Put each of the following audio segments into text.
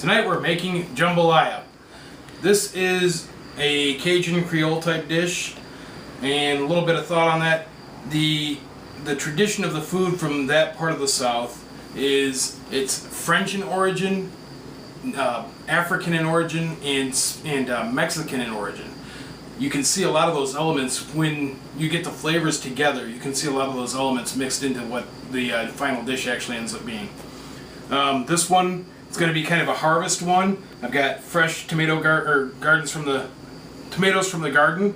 Tonight we're making jambalaya. This is a Cajun Creole type dish, and a little bit of thought on that. The tradition of the food from that part of the South is it's French in origin, African in origin, and Mexican in origin. You can see a lot of those elements when you get the flavors together. You can see a lot of those elements mixed into what the final dish actually ends up being. This one, it's going to be kind of a harvest one. I've got fresh tomatoes from the garden,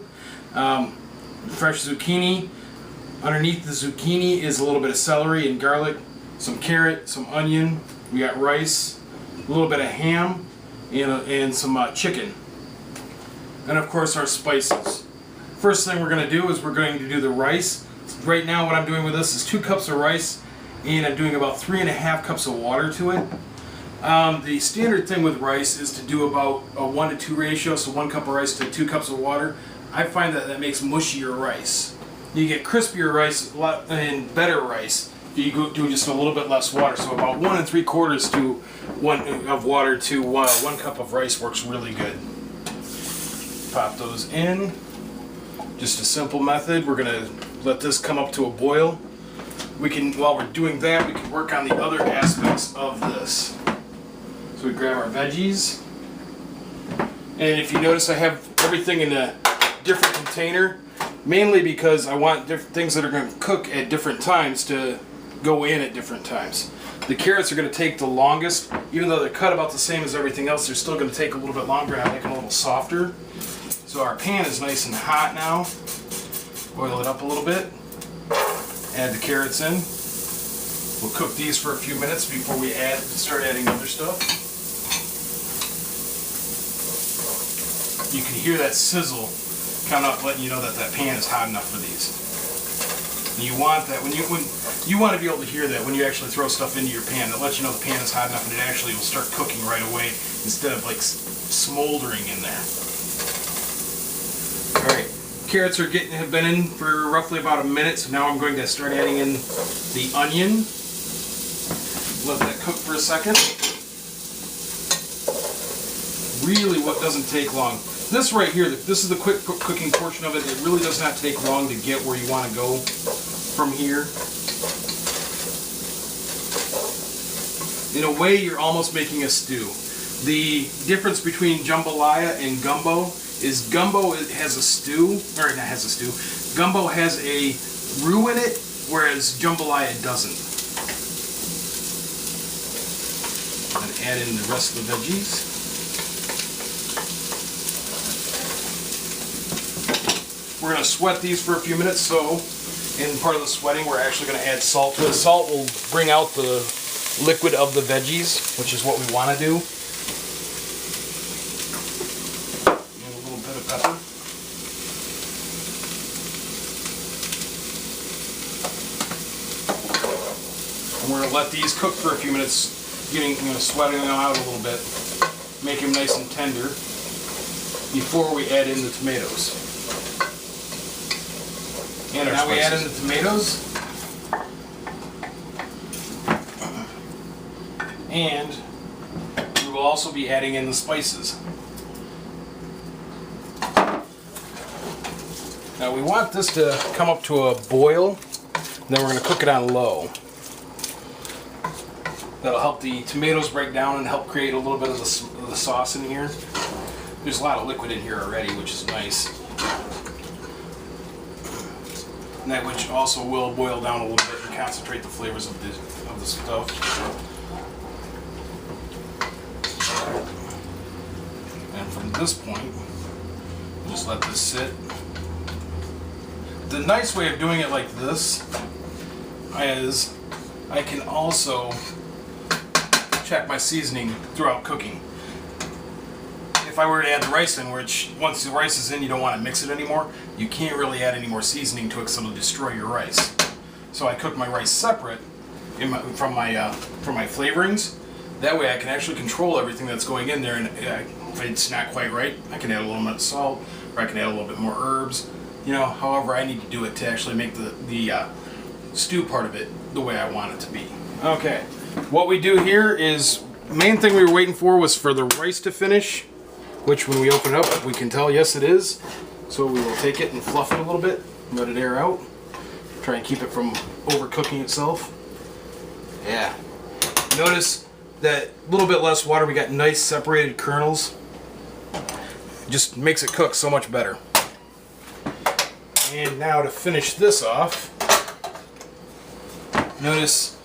fresh zucchini. Underneath the zucchini is a little bit of celery and garlic, some carrot, some onion. We got rice, a little bit of ham, and some chicken. And of course our spices. First thing we're going to do is we're going to do the rice. Right now what I'm doing with this is 2 cups of rice, and I'm doing about 3.5 cups of water to it. The standard thing with rice is to do about a 1-to-2 ratio, so 1 cup of rice to 2 cups of water. I find that makes mushier rice. You get crispier rice and better rice if you go do just a little bit less water. So about 1 3/4 to 1 of water to 1 cup of rice works really good. Pop those in. Just a simple method. We're gonna let this come up to a boil. While we're doing that, we can work on the other aspects of this. So we grab our veggies, and if you notice I have everything in a different container, mainly because I want different things that are going to cook at different times to go in at different times. The carrots are going to take the longest. Even though they're cut about the same as everything else, they're still going to take a little bit longer, and I make them a little softer. So our pan is nice and hot now. Boil it up a little bit. Add the carrots in. We'll cook these for a few minutes before we start adding other stuff. You can hear that sizzle coming up, letting you know that that pan is hot enough for these. And you want that you want to be able to hear that when you actually throw stuff into your pan. That lets you know the pan is hot enough, and it actually will start cooking right away instead of like smoldering in there. All right, carrots have been in for roughly about a minute, so now I'm going to start adding in the onion. Let that cook for a second. Really, what doesn't take long. This right here, this is the quick cooking portion of it. It really does not take long to get where you want to go from here. In a way, you're almost making a stew. The difference between jambalaya and gumbo is gumbo has a stew, or not has a stew. Gumbo has a roux in it, whereas jambalaya doesn't. And add in the rest of the veggies. We're going to sweat these for a few minutes, so in part of the sweating we're actually going to add salt to it. Salt will bring out the liquid of the veggies, which is what we want to do. And a little bit of pepper. And we're going to let these cook for a few minutes, sweating them out a little bit, make them nice and tender before we add in the tomatoes. And now we add in the tomatoes, and we will also be adding in the spices. Now we want this to come up to a boil, and then we're going to cook it on low. That'll help the tomatoes break down and help create a little bit of the sauce in here. There's a lot of liquid in here already, which is nice. And that which also will boil down a little bit and concentrate the flavors of the stuff. And from this point, we'll just let this sit. The nice way of doing it like this is I can also check my seasoning throughout cooking. If I were to add the rice in, which once the rice is in you don't want to mix it anymore, you can't really add any more seasoning to it because it'll destroy your rice. So I cook my rice separate from my flavorings. That way I can actually control everything that's going in there, and if it's not quite right, I can add a little bit of salt, or I can add a little bit more herbs. However I need to do it to actually make the stew part of it the way I want it to be. Okay, what we do here is The main thing we were waiting for was for the rice to finish, which when we open it up, we can tell, yes, it is. So we will take it and fluff it a little bit, let it air out. Try and keep it from overcooking itself. Yeah. Notice that a little bit less water, we got nice separated kernels. Just makes it cook so much better. And now to finish this off, notice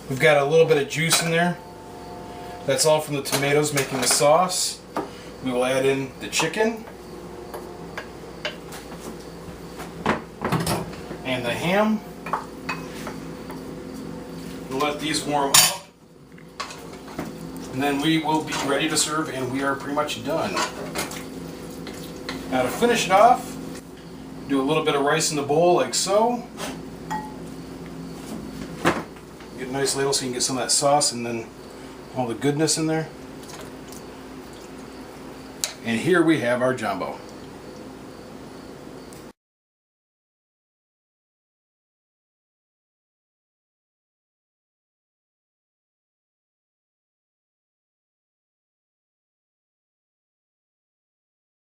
we've got a little bit of juice in there. That's all from the tomatoes making the sauce. We will add in the chicken and the ham. We'll let these warm up. And then we will be ready to serve, and we are pretty much done. Now to finish it off, do a little bit of rice in the bowl like so. Get a nice ladle so you can get some of that sauce and then all the goodness in there. And here we have our jumbo.